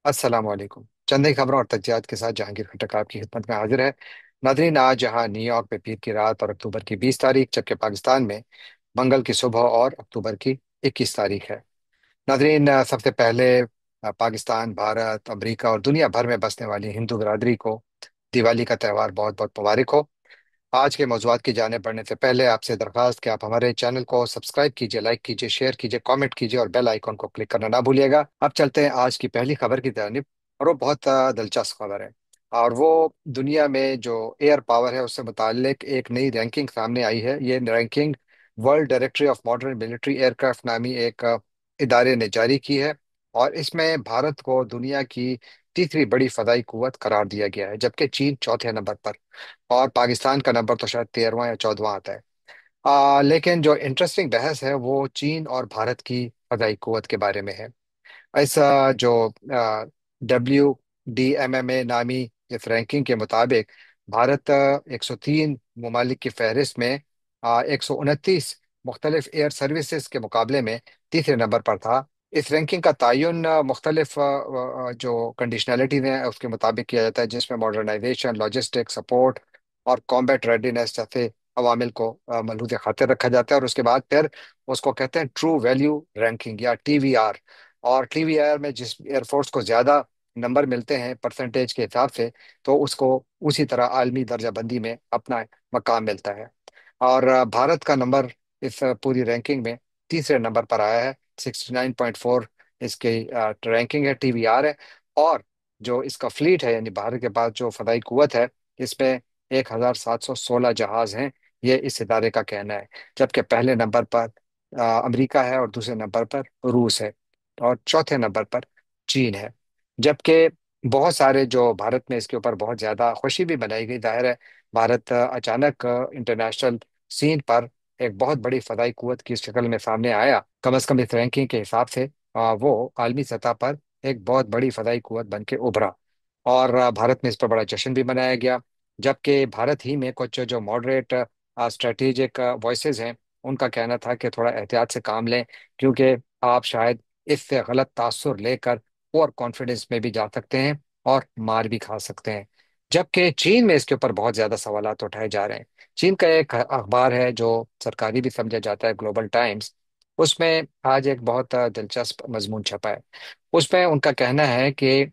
अस्सलाम वालेकुम। चंद नई खबरों और तज्जियात के साथ जहांगीर खटक आपकी खिदमत में हाजिर है। नादरीन, आज यहाँ न्यूयॉर्क में पीर की रात और अक्टूबर की 20 तारीख, जबकि पाकिस्तान में मंगल की सुबह और अक्टूबर की 21 तारीख है। नादरीन, सबसे पहले पाकिस्तान, भारत, अमेरिका और दुनिया भर में बसने वाली हिंदू बिरादरी को दिवाली का त्यौहार बहुत बहुत मुबारक हो। आज के मौजूआत की जाने बढ़ने से पहले आपसे दरख्वास्त कि आप हमारे चैनल को सब्सक्राइब कीजिए, लाइक कीजिए, शेयर कीजिए, कमेंट कीजिए और बेल आइकॉन को क्लिक करना ना भूलिएगा। अब चलते हैं आज की पहली खबर की जानिब। और वो बहुत दिलचस्प खबर है। और वो दुनिया में जो एयर पावर है उससे मुताल्लिक एक नई रैंकिंग सामने आई है। ये ranking world directory of modern military aircraft नामी एक इदारे ने जारी की है। और इसमें भारत को दुनिया की तीसरी बड़ी फदाई कुव्वत करार दिया गया है, जबकि चीन चौथे नंबर पर। और पाकिस्तान का नंबर तो शायद 13वां या 14वां आता है। लेकिन जो इंटरेस्टिंग बहस है वो चीन और भारत की फदाई कुव्वत के बारे में है। ऐसा जो WDMMA नामी इस रैंकिंग के मुताबिक भारत 103 ममालिक की फहरिस्त में 129 मुख्तलिफ एयर सर्विसेज के मुकाबले में तीसरे नंबर पर था। इस रैंकिंग का तयन मुख्तलिफ जो कंडीशनलिटीज हैं उसके मुताबिक किया जाता है, जिसमें मॉडर्नाइजेशन, लॉजिस्टिक सपोर्ट और कॉम्बैट रेडीनेस जैसे अवामिल को मलहूज़ खातिर रखा जाता है। और उसके बाद फिर उसको कहते हैं ट्रू वैल्यू रैंकिंग या TVR। और TVR में जिस एयरफोर्स को ज्यादा नंबर मिलते हैं परसेंटेज के हिसाब से, तो उसको उसी तरह आलमी दर्जा बंदी में अपना मकाम मिलता है। और भारत का नंबर इस पूरी रैंकिंग में तीसरे नंबर पर आया है। 69.4 इसकी रैंकिंग है, TVR है। और जो इसका फ्लीट है, यानी भारत के पास जो फदाई कुवत है, इसमें 1716 जहाज हैं, ये इस इदारे का कहना है। जबकि पहले नंबर पर अमेरिका है और दूसरे नंबर पर रूस है और चौथे नंबर पर चीन है। जबकि बहुत सारे जो भारत में इसके ऊपर बहुत ज्यादा खुशी भी मनाई गई। जाहिर है, भारत अचानक इंटरनेशनल सीन पर एक बहुत बड़ी फदाई कुव्वत की शक्ल में सामने आया। कम से कम इस रैंकिंग के हिसाब से वो आलमी सतह पर एक बहुत बड़ी फदाई कुव्वत बन के उभरा। और भारत में इस पर बड़ा जश्न भी मनाया गया। जबकि भारत ही में कुछ जो मॉडरेट स्ट्रेटेजिक वॉइसेस हैं, उनका कहना था कि थोड़ा एहतियात से काम लें, क्योंकि आप शायद इससे गलत तासुर लेकर ओवर कॉन्फिडेंस में भी जा सकते हैं और मार भी खा सकते हैं। जबकि चीन में इसके ऊपर बहुत ज्यादा सवालात उठाए जा रहे हैं। चीन का एक अखबार है जो सरकारी भी समझा जाता है, ग्लोबल टाइम्स। उसमें आज एक बहुत दिलचस्प मजमून छपा है। उसमें उनका कहना है कि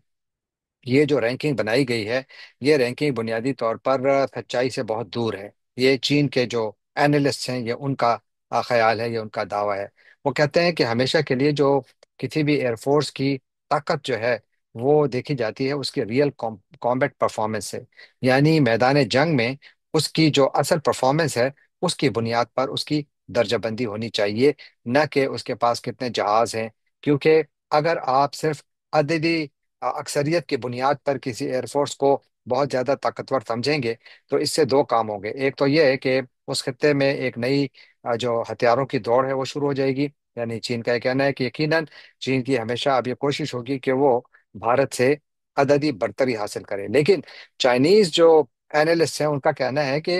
ये जो रैंकिंग बनाई गई है, ये रैंकिंग बुनियादी तौर पर सच्चाई से बहुत दूर है। ये चीन के जो एनालिस्ट हैं, ये उनका ख्याल है, ये उनका दावा है। वो कहते हैं कि हमेशा के लिए जो किसी भी एयरफोर्स की ताकत जो है वो देखी जाती है उसकी रियल कॉम्बैट परफॉर्मेंस से। यानी मैदान जंग में उसकी जो असल परफॉर्मेंस है, उसकी बुनियाद पर उसकी दर्जाबंदी होनी चाहिए, न कि उसके पास कितने जहाज हैं। क्योंकि अगर आप सिर्फ अददी अक्सरियत की बुनियाद पर किसी एयरफोर्स को बहुत ज्यादा ताकतवर समझेंगे, तो इससे दो काम होंगे। एक तो यह है कि उस खत्ते में एक नई जो हथियारों की दौड़ है वो शुरू हो जाएगी। यानी चीन का यह कहना है कि यकीनन चीन की हमेशा अब ये कोशिश होगी कि वो भारत से अददी बरतरी हासिल करे। लेकिन चाइनीज जो एनालिस्ट हैं उनका कहना है कि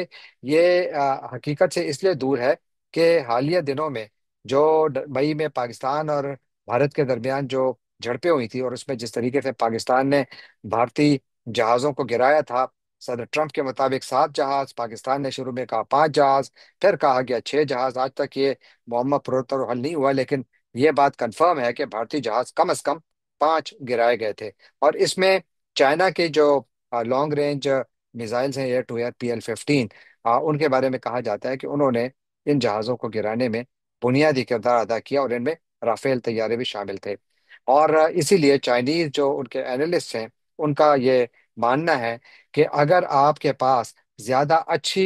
ये हकीकत से इसलिए दूर है कि हालिया दिनों में जो मई में पाकिस्तान और भारत के दरमियान जो झड़पें हुई थी, और उसमें जिस तरीके से पाकिस्तान ने भारतीय जहाजों को गिराया था, सदर ट्रंप के मुताबिक 7 जहाज, पाकिस्तान ने शुरू में कहा 5 जहाज, फिर कहा गया 6 जहाज। आज तक ये मुअम्मा पुरतोड़ हल नहीं हुआ, लेकिन ये बात कंफर्म है कि भारतीय जहाज कम से कम 5 गिराए गए थे। और इसमें चाइना के जो लॉन्ग रेंज मिसाइल्स हैं, एयर टू एयर PL-15, उनके बारे में कहा जाता है कि उन्होंने इन जहाज़ों को गिराने में बुनियादी किरदार अदा किया और इनमें राफेल तैयारे भी शामिल थे। और इसीलिए चाइनीज जो उनके एनालिस्ट हैं, उनका ये मानना है कि अगर आपके पास ज्यादा अच्छी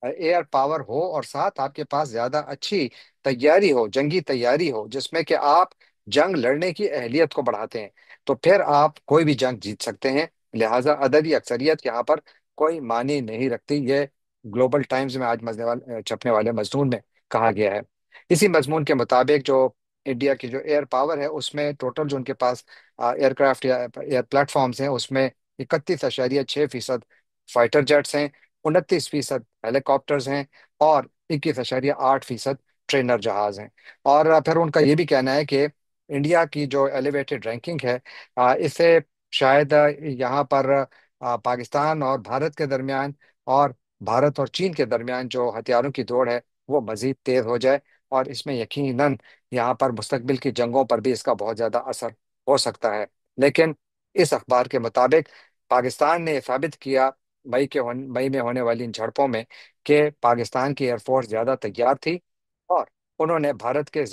एयर पावर हो और साथ आपके पास ज्यादा अच्छी तैयारी हो, जंगी तैयारी हो, जिसमें कि आप जंग लड़ने की अहलियत को बढ़ाते हैं, तो फिर आप कोई भी जंग जीत सकते हैं। लिहाजा अददी अक्सरियत यहाँ पर कोई मानी नहीं रखती। ये ग्लोबल टाइम्स में आज छपने वाले मजमून में कहा गया है। इसी मजमून के मुताबिक जो इंडिया की जो एयर पावर है, उसमें टोटल जो उनके पास एयरक्राफ्ट या एयर प्लेटफॉर्म्स हैं, उसमें 31.6% फाइटर जेट्स हैं, 29% हेलीकॉप्टर्स हैं और 21.8% ट्रेनर जहाज हैं। और फिर उनका ये भी कहना है कि इंडिया की जो एलिवेटेड रैंकिंग है, इससे शायद यहाँ पर पाकिस्तान और भारत के दरमियान, और भारत और चीन के दरमियान जो हथियारों की दौड़ है वो मजीद तेज हो जाए। और इसमें यकीनन यहाँ पर मुस्तकबिल की जंगों पर भी इसका बहुत ज़्यादा असर हो सकता है। लेकिन इस अखबार के मुताबिक पाकिस्तान ने साबित किया मई में होने वाली इन झड़पों में कि पाकिस्तान की एयरफोर्स ज़्यादा तैयार थी, और उन्होंने भारत के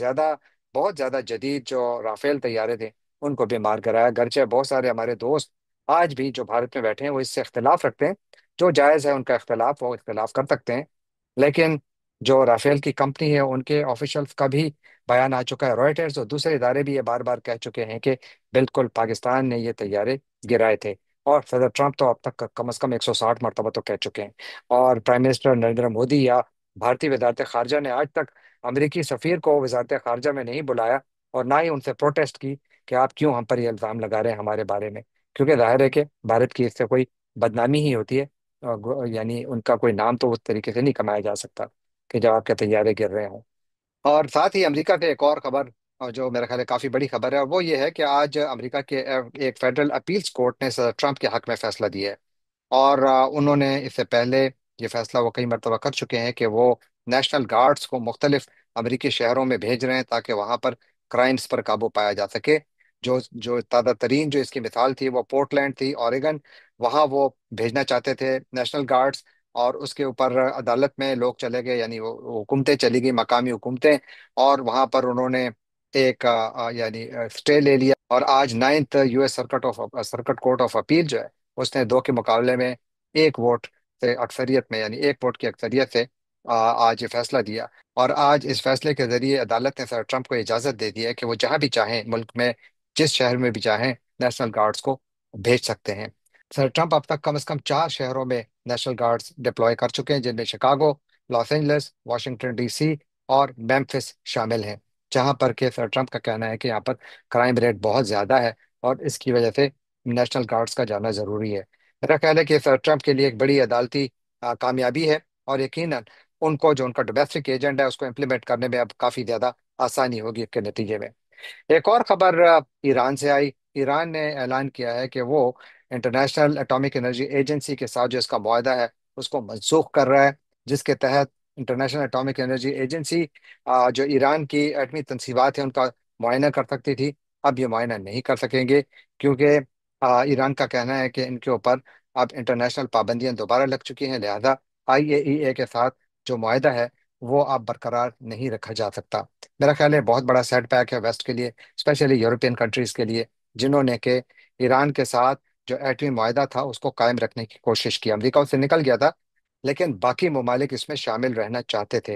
बहुत ज़्यादा जदीद जो राफेल तैयारे थे उनको भी मार गिराया। गर्चे बहुत सारे हमारे दोस्त आज भी जो भारत में बैठे हैं वो इससे इख्तिलाफ रखते हैं, जो जायज़ है उनका इख्तिलाफ, वो इख्तिलाफ कर सकते हैं। लेकिन जो राफेल की कंपनी है उनके ऑफिशियल्स का भी बयान आ चुका है, रॉयटर्स और दूसरे इदारे भी ये बार बार कह चुके हैं कि बिल्कुल पाकिस्तान ने ये तैयारे गिराए थे। और सदर ट्रंप तो अब तक कम से कम 160 मरतबा तो कह चुके हैं। और प्राइम मिनिस्टर नरेंद्र मोदी या भारतीय वजारत खारजा ने आज तक अमेरिकी सफीर को वजारत खारजा में नहीं बुलाया, और ना ही उनसे प्रोटेस्ट की कि आप क्यों हम पर ये इल्ज़ाम लगा रहे हैं हमारे बारे में। क्योंकि जाहिर है कि भारत की इससे कोई बदनामी ही होती है, यानी उनका कोई नाम तो उस तरीके से नहीं कमाया जा सकता कि जब आपके तैयारे गिर रहे हों। और साथ ही अमेरिका से एक और खबर, और जो मेरा ख्याल है काफी बड़ी खबर है, और वो ये है कि आज अमेरिका के एक फेडरल अपील्स कोर्ट ने सर ट्रंप के हक में फैसला दिया है। और उन्होंने इससे पहले ये फैसला वो कई मरतबा कर चुके हैं कि वो नेशनल गार्ड्स को मुख्तलिफ अमरीकी शहरों में भेज रहे हैं ताकि वहां पर क्राइम्स पर काबू पाया जा सके। जो जो ताज़ा तरीन जो इसकी मिसाल थी वो पोर्टलैंड थी, ओरेगन। वहां वो भेजना चाहते थे नेशनल गार्ड्स, और उसके ऊपर अदालत में लोग चले गए, यानी वो हुकूमतें चली गई, मकामी हुकूमतें। और वहां पर उन्होंने एक यानी स्टे ले लिया, और आज ninth US circuit court of appeal जो है उसने दो के मुकाबले में एक वोट से अक्सरियत में, यानी एक वोट की अक्सरियत से आज ये फैसला दिया। और आज इस फैसले के जरिए अदालत ने सर ट्रंप को इजाजत दे दी है कि वो जहां भी चाहें मुल्क में, जिस शहर में भी चाहें, नेशनल गार्ड्स को भेज सकते हैं। सर ट्रंप अब तक कम से कम 4 शहरों में नेशनल गार्ड्स डिप्लॉय कर चुके हैं, जिनमें Chicago, Los Angeles, Washington DC और मेम्फिस शामिल हैं। जहां पर के सर ट्रंप का कहना है कि यहाँ पर क्राइम रेट बहुत ज्यादा है, और इसकी वजह से नेशनल गार्ड्स का जाना जरूरी है। मेरा ख्याल है कि सर ट्रंप के लिए एक बड़ी अदालती कामयाबी है, और यकीनन उनको जो उनका डोमेस्टिक एजेंडा है उसको इम्प्लीमेंट करने में अब काफी ज्यादा आसानी होगी इसके नतीजे में। एक और खबर ईरान से आई। ईरान ने ऐलान किया है कि वो इंटरनेशनल एटॉमिक एनर्जी एजेंसी के साथ जो इसका मुआहदा है उसको मनसूख कर रहा है, जिसके तहत इंटरनेशनल एटॉमिक एनर्जी एजेंसी जो ईरान की एटमी तनसीबात है उनका मुआयना कर सकती थी, अब ये मुआयना नहीं कर सकेंगे। क्योंकि ईरान का कहना है कि इनके ऊपर अब इंटरनेशनल पाबंदियां दोबारा लग चुकी हैं, लिहाजा IAEA के साथ जो मुआहदा है वो अब बरकरार नहीं रखा जा सकता। मेरा ख्याल है बहुत बड़ा सेटबैक है वेस्ट के लिए, स्पेशली यूरोपियन कंट्रीज के लिए, जिन्होंने के ईरान के साथ जो एटमी मुआहदा था उसको कायम रखने की कोशिश की। अमेरिका उससे निकल गया था, लेकिन बाकी ममालिक इसमें शामिल रहना चाहते थे।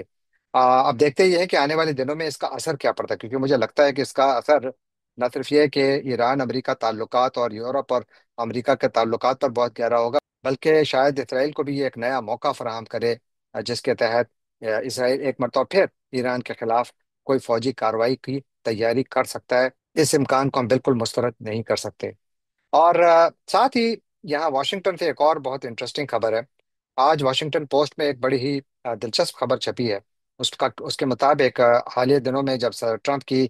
अब देखते ही है कि आने वाले दिनों में इसका असर क्या पड़ता है, क्योंकि मुझे लगता है कि इसका असर न सिर्फ ये कि ईरान अमेरिका ताल्लुकात और यूरोप और अमेरिका के ताल्लुकात पर बहुत गहरा होगा, बल्कि शायद इसराइल को भी ये एक नया मौका फराहम करे, जिसके तहत इसराइल एक मरतबा फिर ईरान के खिलाफ कोई फौजी कार्रवाई की तैयारी कर सकता है। इस इम्कान को हम बिल्कुल मुस्तरद नहीं कर सकते। और साथ ही यहाँ वाशिंगटन से एक और बहुत इंटरेस्टिंग खबर है। आज वाशिंगटन पोस्ट में एक बड़ी ही दिलचस्प खबर छपी है। उसके मुताबिक हालिया दिनों में जब सर ट्रंप की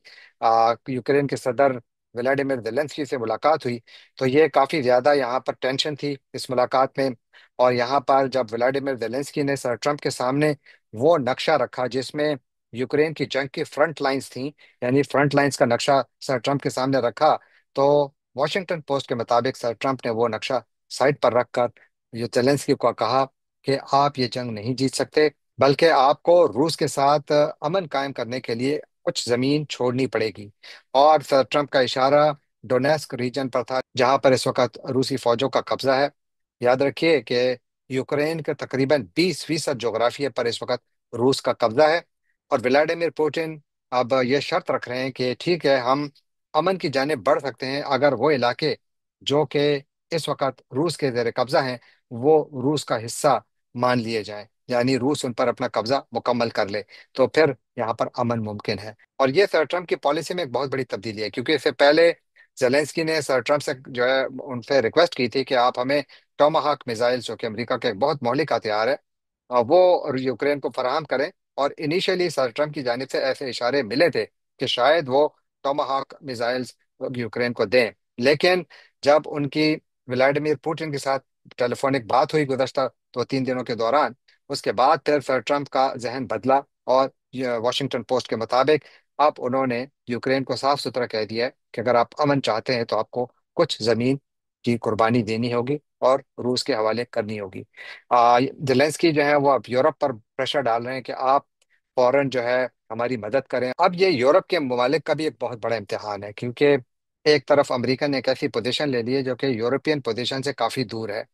यूक्रेन के सदर व्लादिमीर जेलेंस्की से मुलाकात हुई, तो ये काफ़ी ज़्यादा यहाँ पर टेंशन थी इस मुलाकात में। और यहाँ पर जब व्लादिमीर जेलेंस्की ने सर ट्रंप के सामने वो नक्शा रखा जिसमें यूक्रेन की जंग की फ्रंट लाइंस थी, यानी फ्रंट लाइंस का नक्शा सर ट्रंप के सामने रखा, तो वॉशिंगटन पोस्ट के मुताबिक सर ट्रंप ने वो नक्शा साइड पर रखकर ये जेलेंस्की को कहा कि आप ये जंग नहीं जीत सकते, बल्कि आपको रूस के साथ अमन कायम करने के लिए कुछ जमीन छोड़नी पड़ेगी। और सर ट्रंप का इशारा डोनेस्क रीजन पर था, जहां पर इस वक्त रूसी फौजों का कब्जा है। याद रखिए कि यूक्रेन के तकरीबन 20% जोग्राफिया पर इस वक्त रूस का कब्जा है। और व्लादिमीर पुतिन अब ये शर्त रख रहे हैं कि ठीक है, हम अमन की जानिब बढ़ सकते हैं अगर वो इलाके जो कि इस वक्त रूस के जेर कब्जा हैं वो रूस का हिस्सा मान लिए जाएं, यानी रूस उन पर अपना कब्जा मुकम्मल कर ले, तो फिर यहाँ पर अमन मुमकिन है। और ये सर ट्रंप की पॉलिसी में एक बहुत बड़ी तब्दीली है, क्योंकि इससे पहले जेलेंस्की ने सर ट्रंप से जो है उनसे रिक्वेस्ट की थी कि आप हमें टोमाहाक मिसाइल, जो कि अमेरिका का एक बहुत मौलिक हथियार है, वो यूक्रेन को फराहम करें। और इनिशियली सर ट्रंप की जानिब से ऐसे इशारे मिले थे कि शायद वो टोमाहाक मिसाइल्स यूक्रेन को दें। लेकिन जब उनकी व्लादिमीर पुतिन के साथ टेलीफोनिक बात हुई गुज़श्ता 2-3 दिनों के दौरान, उसके बाद फिर सर ट्रम्प का जहन बदला और वॉशिंगटन पोस्ट के मुताबिक अब उन्होंने यूक्रेन को साफ सुथरा कह दिया है कि अगर आप अमन चाहते हैं तो आपको कुछ जमीन की कुर्बानी देनी होगी और रूस के हवाले करनी होगी। जेलेंस्की जो है वो अब यूरोप पर प्रेशर डाल रहे हैं कि आप फौरन जो है हमारी मदद करें। अब ये यूरोप के ममालिक का भी एक बहुत बड़ा इम्तिहान है, क्योंकि एक तरफ अमेरिका ने एक ऐसी पोजीशन ले ली है जो कि यूरोपियन पोजीशन से काफी दूर है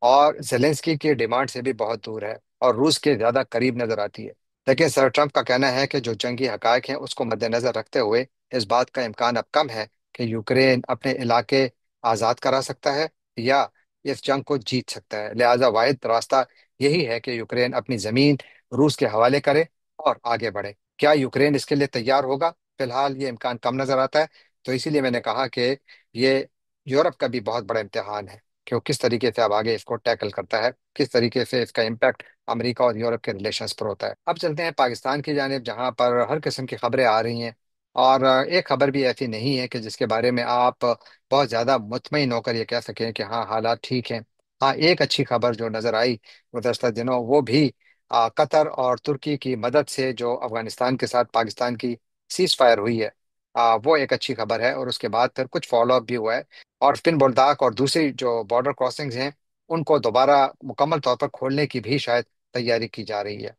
और जेलेंस्की की डिमांड से भी बहुत दूर है और रूस के ज्यादा करीब नजर आती है। लेकिन सर ट्रम्प का कहना है कि जो जंगी हकायक हैं उसको मद्देनजर रखते हुए इस बात का इम्कान अब कम है कि यूक्रेन अपने इलाके आज़ाद करा सकता है या इस जंग को जीत सकता है। लिहाजा वाहिद रास्ता यही है कि यूक्रेन अपनी जमीन रूस के हवाले करे और आगे बढ़े। क्या यूक्रेन इसके लिए तैयार होगा? फिलहाल ये इम्कान कम नजर आता है। तो इसीलिए मैंने कहा कि ये यूरोप का भी बहुत बड़ा इम्तिहान है कि वो किस तरीके से अब आगे इसको टैकल करता है, किस तरीके से इसका इम्पैक्ट अमेरिका और यूरोप के रिलेशंस पर होता है। अब चलते हैं पाकिस्तान की जानिब, जहां पर हर किस्म की खबरें आ रही हैं और एक खबर भी ऐसी नहीं है कि जिसके बारे में आप बहुत ज़्यादा मुतमईन होकर ये कह सकें कि हाँ हालात ठीक हैं। हाँ, एक अच्छी खबर जो नज़र आई गुज़श्ता दिनों वो भी कतर और तुर्की की मदद से जो अफगानिस्तान के साथ पाकिस्तान की सीज फायर हुई है, वो एक अच्छी खबर है। और उसके बाद फिर कुछ फॉलो अप भी हुआ है और स्पिन बोलदाक और दूसरी जो बॉर्डर क्रॉसिंग्स हैं उनको दोबारा मुकम्मल तौर पर खोलने की भी शायद तैयारी की जा रही है।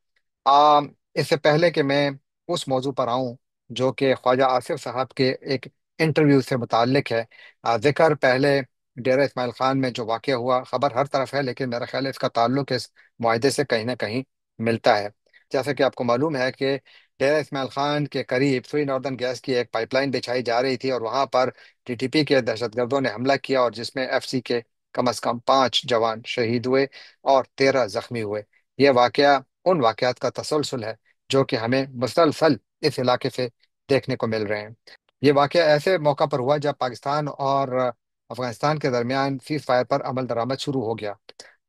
आ, इससे पहले कि मैं उस मौजू पर आऊं जो कि ख्वाजा आसिफ साहब के एक इंटरव्यू से मुताल्लिक है, जिक्र पहले डेरा इस्माइल खान में जो वाक़या हुआ, खबर हर तरफ है लेकिन मेरा ख्याल है इसका ताल्लुक इस मुआहदे से कहीं ना कहीं मिलता है। जैसे कि आपको मालूम है कि डेरा इस्माइल खान के करीब सुई नॉर्दर्न गैस की एक पाइपलाइन बिछाई जा रही थी और वहां पर टीटीपी के दहशतगर्दों ने हमला किया और जिसमें एफसी के कम अज कम 5 जवान शहीद हुए और 13 जख्मी हुए। यह वाकया उन वाकयात का तसलसल है जो कि हमें मुसलसल इस इलाके से देखने को मिल रहे हैं। ये वाकया ऐसे मौका पर हुआ जब पाकिस्तान और अफगानिस्तान के दरमियान सीज फायर पर अमल दरामद शुरू हो गया।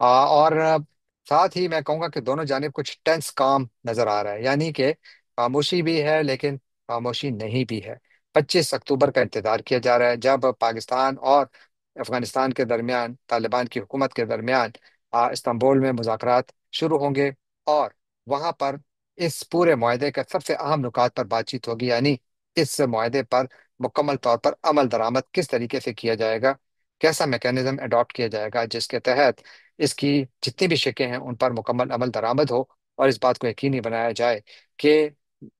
और साथ ही मैं कहूँगा कि दोनों जानिब कुछ टेंस काम नजर आ रहा है, यानी कि खामोशी भी है लेकिन खामोशी नहीं भी है। 25 अक्टूबर का इंतजार किया जा रहा है जब पाकिस्तान और अफगानिस्तान के दरमियान, तालिबान की हुकूमत के दरमियान इस्तांबुल में मुज़ाकरात शुरू होंगे और वहां पर इस पूरे मुआहदे का सबसे अहम नुकात पर बातचीत होगी, यानी इस मुआहदे पर मुकम्मल तौर पर अमल दरामद किस तरीके से किया जाएगा, कैसा मैकेनिज्म अडॉप्ट किया जाएगा जिसके तहत इसकी जितनी भी शिकें हैं उन पर मुकम्मल अमल दरामद हो और इस बात को यकीनी बनाया जाए कि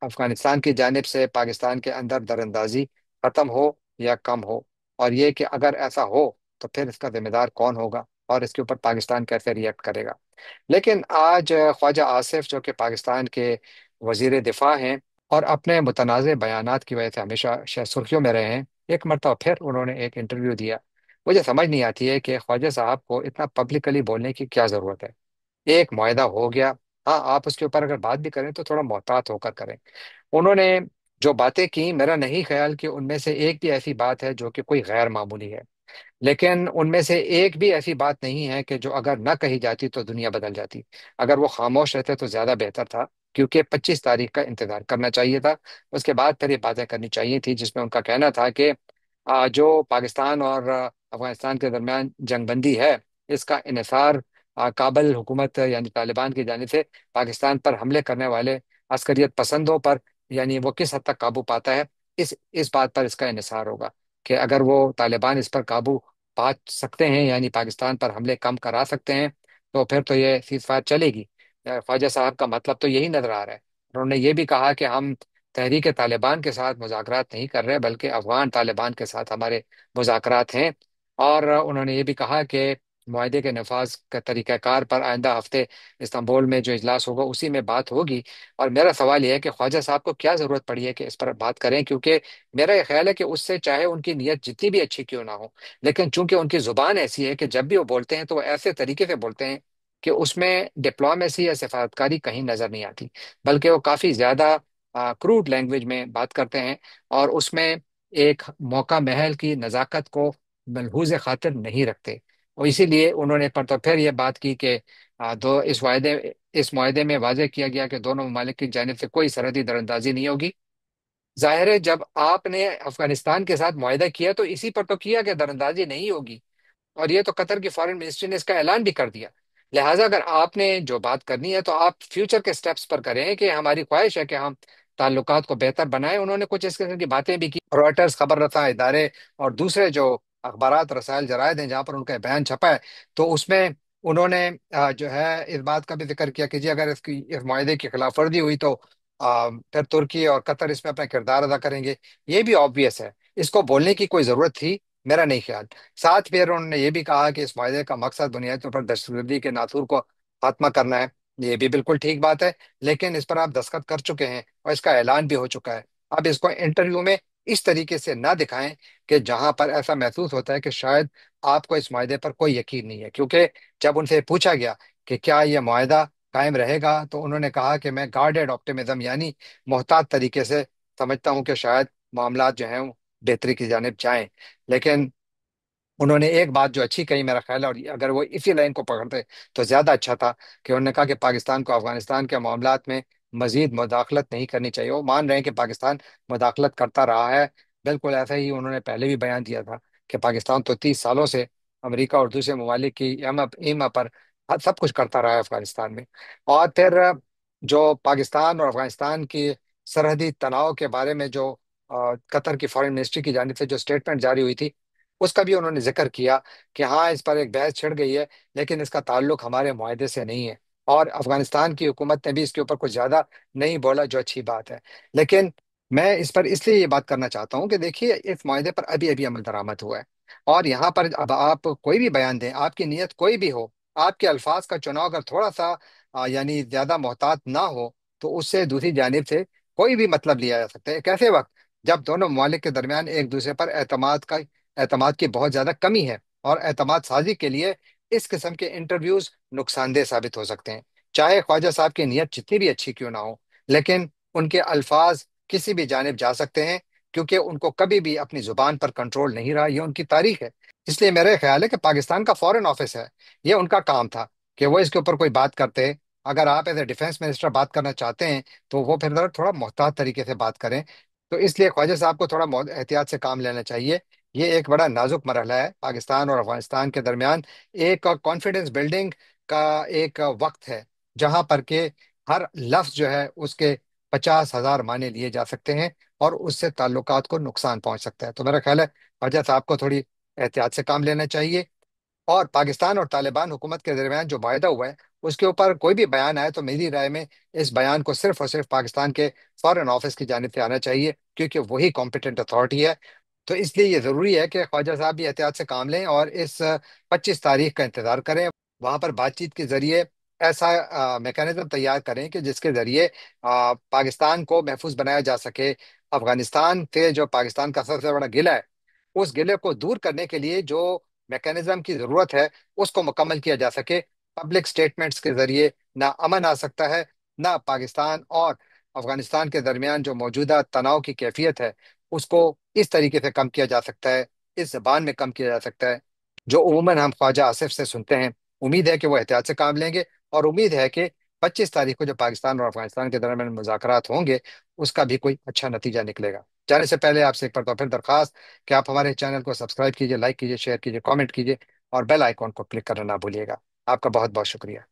अफगानिस्तान की जानिब से पाकिस्तान के अंदर दरअंदाजी खत्म हो या कम हो। और ये कि अगर ऐसा हो तो फिर इसका जिम्मेदार कौन होगा और इसके ऊपर पाकिस्तान कैसे रिएक्ट करेगा। लेकिन आज ख्वाजा आसिफ जो कि पाकिस्तान के वजीर दिफा हैं और अपने मुतनाज़ बयानात की वजह से हमेशा शायद सुर्खियों में रहे हैं, एक मरतबा फिर उन्होंने एक इंटरव्यू दिया। मुझे समझ नहीं आती है कि ख्वाजा साहब को इतना पब्लिकली बोलने की क्या ज़रूरत है। एक मुआहदा हो गया, हाँ आप उसके ऊपर अगर बात भी करें तो थोड़ा मोहतात होकर करें। उन्होंने जो बातें की, मेरा नहीं ख्याल कि उनमें से एक भी ऐसी बात है जो कि कोई गैर मामूली है। लेकिन उनमें से एक भी ऐसी बात नहीं है कि जो अगर न कही जाती तो दुनिया बदल जाती। अगर वो खामोश रहते तो ज्यादा बेहतर था, क्योंकि 25 तारीख का इंतजार करना चाहिए था। उसके बाद फिर ये बातें करनी चाहिए थी जिसमें उनका कहना था कि जो पाकिस्तान और अफगानिस्तान के दरमियान जंगबंदी है इसका इन्हिसार काबल हुकूमत यानी तालिबान की जानिब से पाकिस्तान पर हमले करने वाले अस्करियत पसंदों पर, यानी वो किस हद तक काबू पाता है, इस बात पर इसका इन्हिसार होगा। कि अगर वो तालिबान इस पर काबू पा सकते हैं यानी पाकिस्तान पर हमले कम करा सकते हैं तो फिर तो ये सीज फायर चलेगी। ख्वाजा साहब का मतलब तो यही नजर आ रहा है। उन्होंने ये भी कहा कि हम तहरीक तालिबान के साथ मुज़ाकरात नहीं कर रहे बल्कि अफगान तालिबान के साथ हमारे मुज़ाकरात हैं। और उन्होंने ये भी कहा कि मुआहदे के नफाज का तरीक़ाकार पर आइंदा हफ्ते इस्तांबुल में जो इजलास होगा उसी में बात होगी। और मेरा सवाल यह है कि ख्वाजा साहब को क्या ज़रूरत पड़ी है कि इस पर बात करें, क्योंकि मेरा ये ख्याल है कि उससे चाहे उनकी नीयत जितनी भी अच्छी क्यों ना हो, लेकिन चूंकि उनकी जुबान ऐसी है कि जब भी वो बोलते हैं तो वो ऐसे तरीके से बोलते हैं कि उसमें डिप्लोमेसी या सफारतकारी कहीं नजर नहीं आती, बल्कि वो काफी ज्यादा क्रूड लैंग्वेज में बात करते हैं और उसमें एक मौका महल की नजाकत को मलहूज खातिर नहीं रखते। और इसीलिए उन्होंने पर तो फिर ये बात की कि दो इस मुआहदे में वाजे किया गया कि दोनों ममालिक की जानिब से कोई सरहदी दरअंदाजी नहीं होगी जाहिर है जब आपने अफगानिस्तान के साथ मुआहदा किया तो इसी पर तो किया कि दरअंदाजी नहीं होगी। और ये तो कतर की फॉरेन मिनिस्ट्री ने इसका ऐलान भी कर दिया। लिहाजा अगर आपने जो बात करनी है तो आप फ्यूचर के स्टेप्स पर करें कि हमारी ख्वाहिश है कि हम ताल्लुकात को बेहतर बनाएं। उन्होंने कुछ इस किस्म की बातें भी की। रॉयटर्स, खबर रसा इदारे और दूसरे जो अखबारात रसायल जरायद हैं जहां पर उनका बयान छपा है, तो उसमें उन्होंने जो है इस बात का भी जिक्र किया कि जी अगर इसकी इस मुआहदे की खिलाफ वर्जी हुई तो फिर तुर्की और कतर इसमें अपना किरदार अदा करेंगे। ये भी ऑब्वियस है, इसको बोलने की कोई जरूरत थी? मेरा नहीं ख्याल। साथ फिर उन्होंने ये भी कहा कि इस माहे का मकसद बुनियादी तौर पर दहशतगर्दी के नासूर को खात्मा करना है। ये भी बिल्कुल ठीक बात है, लेकिन इस पर आप दस्तखत कर चुके हैं और इसका ऐलान भी हो चुका है। अब इसको इंटरव्यू में इस तरीके से ना दिखाएं कि जहां पर ऐसा महसूस होता है कि शायद आपको इस माहे पर कोई यकीन नहीं है। क्योंकि जब उनसे पूछा गया कि क्या यह माहा कायम रहेगा, तो उन्होंने कहा कि मैं गार्डेड ऑप्टिमिज्म यानी मोहतात तरीके से समझता हूं कि शायद मामला जो हैं वो बेहतरी की जानिब जाएं। लेकिन उन्होंने एक बात जो अच्छी कही मेरा ख्याल है, और अगर वो इसी लाइन को पकड़ते तो ज्यादा अच्छा था, कि उन्होंने कहा कि पाकिस्तान को अफगानिस्तान के मामलात में मजीद मुदाखलत नहीं करनी चाहिए। वो मान रहे हैं कि पाकिस्तान मुदाखलत करता रहा है। बिल्कुल ऐसा ही उन्होंने पहले भी बयान दिया था कि पाकिस्तान तो 30 सालों से अमेरिका और दूसरे ममालिक की ईमा पर सब कुछ करता रहा है अफगानिस्तान में। और फिर जो पाकिस्तान और अफगानिस्तान की सरहदी तनाव के बारे में जो कतर की फॉरेन मिनिस्ट्री की जानिब से जो स्टेटमेंट जारी हुई थी, उसका भी उन्होंने जिक्र किया कि हाँ इस पर एक बहस छिड़ गई है, लेकिन इसका ताल्लुक हमारे मुआहदे से नहीं है। और अफगानिस्तान की हुकूमत ने भी इसके ऊपर कुछ ज्यादा नहीं बोला, जो अच्छी बात है। लेकिन मैं इस पर इसलिए ये बात करना चाहता हूँ कि देखिए इस मुआहदे पर अभी अभी अमल दरामद हुआ है। और यहाँ पर अब आप कोई भी बयान दें, आपकी नीयत कोई भी हो, आपके अल्फाज का चुनाव अगर थोड़ा सा यानी ज्यादा मोहतात ना हो, तो उससे दूसरी जानिब से कोई भी मतलब लिया जा सकता है। एक ऐसे वक्त जब दोनों ममालिक के दरमियान एक दूसरे पर एतमाद की बहुत ज्यादा कमी है, और एतमाद साजी के लिए इस किस्म के इंटरव्यूज नुकसानदेह साबित हो सकते हैं। चाहे ख्वाजा साहब की नीयत जितनी भी अच्छी क्यों ना हो, लेकिन उनके अल्फाज किसी भी जानिब जा सकते हैं, क्योंकि उनको कभी भी अपनी जुबान पर कंट्रोल नहीं रहा। ये उनकी तारीख है। इसलिए मेरा ख्याल है कि पाकिस्तान का फॉरेन ऑफिस है, ये उनका काम था कि वो इसके ऊपर कोई बात करते। अगर आप एज ए डिफेंस मिनिस्टर बात करना चाहते हैं, तो वो फिर जरा थोड़ा मोहतात तरीके से बात करें। तो इसलिए ख्वाजा साहब को थोड़ा एहतियात से काम लेना चाहिए। ये एक बड़ा नाजुक मरहला है पाकिस्तान और अफगानिस्तान के दरमियान। एक कॉन्फिडेंस बिल्डिंग का एक वक्त है, जहां पर के हर लफ्ज जो है उसके 50,000 माने लिए जा सकते हैं, और उससे ताल्लुकात को नुकसान पहुंच सकता है। तो मेरा ख्याल है ख्वाजा साहब को थोड़ी एहतियात से काम लेना चाहिए। और पाकिस्तान और तालिबान हुकूमत के दरमियान जो वायदा हुआ है, उसके ऊपर कोई भी बयान आए तो मेरी राय में इस बयान को सिर्फ और सिर्फ पाकिस्तान के फॉरेन ऑफिस की जानिब से आना चाहिए, क्योंकि वही कॉम्पिटेंट अथॉरिटी है। तो इसलिए ये जरूरी है कि ख्वाजा साहब भी एहतियात से काम लें और इस 25 तारीख का इंतजार करें। वहां पर बातचीत के जरिए ऐसा मैकेनिज्म तैयार करें कि जिसके जरिए पाकिस्तान को महफूज बनाया जा सके। अफगानिस्तान से जो पाकिस्तान का सबसे बड़ा गिला है, उस गिले को दूर करने के लिए जो मैकेनिज्म की जरूरत है, उसको मुकम्मल किया जा सके। पब्लिक स्टेटमेंट्स के जरिए ना अमन आ सकता है, ना पाकिस्तान और अफगानिस्तान के दरमियान जो मौजूदा तनाव की कैफियत है उसको इस तरीके से कम किया जा सकता है, इस जबान में कम किया जा सकता है, जो उमूमन हम ख्वाजा आसिफ से सुनते हैं। उम्मीद है कि वो एहतियात से काम लेंगे, और उम्मीद है कि 25 तारीख को जो पाकिस्तान और अफगानिस्तान के दरमियान मुज़ाकरात होंगे, उसका भी कोई अच्छा नतीजा निकलेगा। जाने से पहले आपसे एक बार तो फिर दरखास्त कि आप हमारे चैनल को सब्सक्राइब कीजिए, लाइक कीजिए, शेयर कीजिए, कमेंट कीजिए, और बेल आइकॉन को क्लिक करना ना भूलिएगा। आपका बहुत बहुत शुक्रिया।